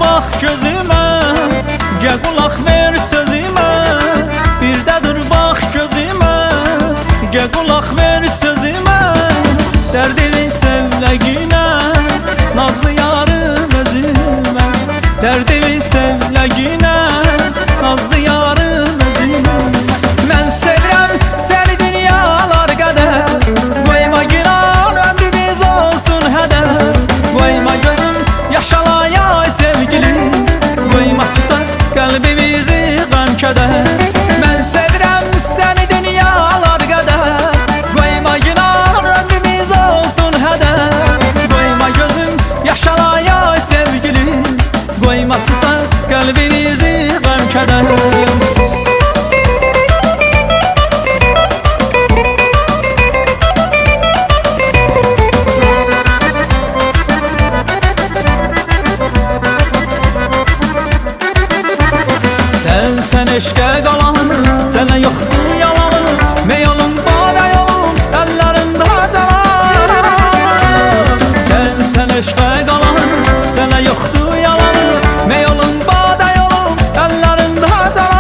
bax gözümə, gəl qulaq ver sözümə. Bir də dur bax gözümə, gəl qulaq ver sözümə. Dərdinin sevləginə, nazlı yarım özümə. Dərdinin sevləginə, nazlı yarım özümə. Mən sevirəm səni dünyalar qədər, qoyma giran ömrümüz olsun hədər. Qoyma gözüm yaşalayay sevgilim, qoyma tutar qəlbimizi qəm kədər. Mən sevirəm səni dünyalar qədər, qoyma giran ömrümüz olsun hədər. Qoyma gözüm yaşalayay sevgilim, qoyma tutar qəlbimizi qəm kədər. Sen eşkə qalan, sənə yoxdur yalan. Meyolun bana yolun, əllərində calan. Sen eşkə qalan, sənə yoxdur yalan. Meyolun bana yolun, əllərində calan.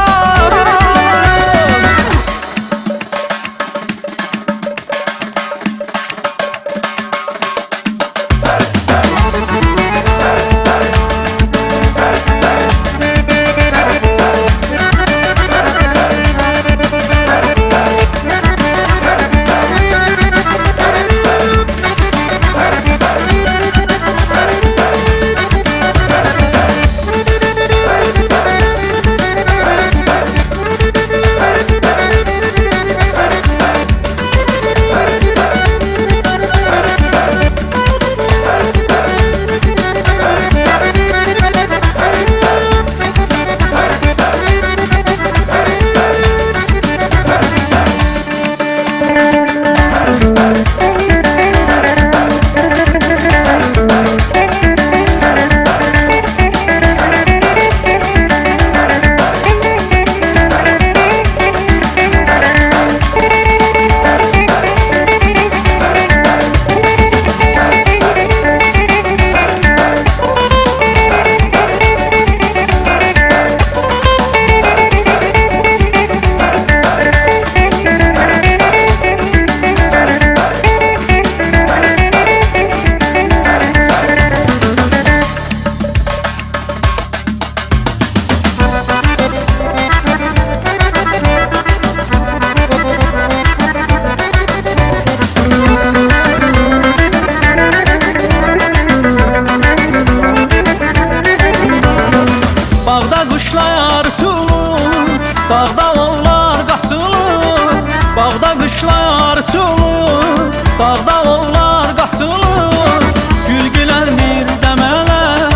Bağda quşlar çulur, dağda oğlar qaçılır. Bağda quşlar çulur, dağda oğlar qaçılır. Gül gülər bir dəmələr,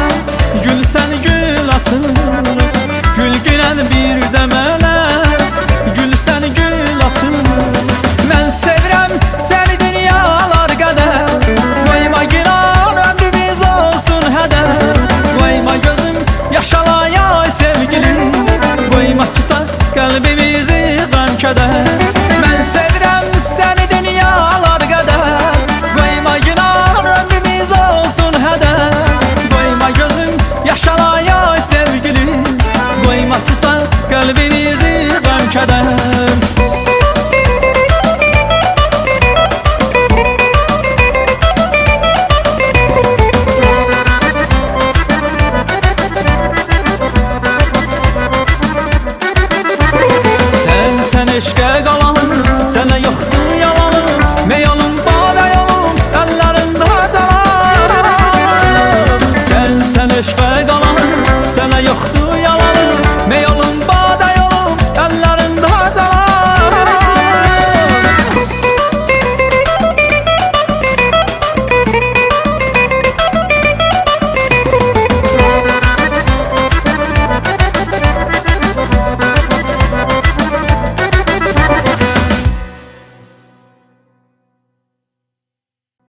gülsən gül açılır. Gül gülər bir dəmələr, gülsən gül açılır. Mən sevirəm səni dünyalar qədər, qoyma giran ömrümüz olsun hədər. Qoyma gözüm yaşalayay sevgilim, qoyma tutar qəlbimizi qəm kədər. Mən sevirəm səni dünyalar qədər, qoyma giran ömrümüz olsun hədər. Qoyma gözüm yaşalayay sevgilim, qoyma tutar qəlbimizi qəm kədər.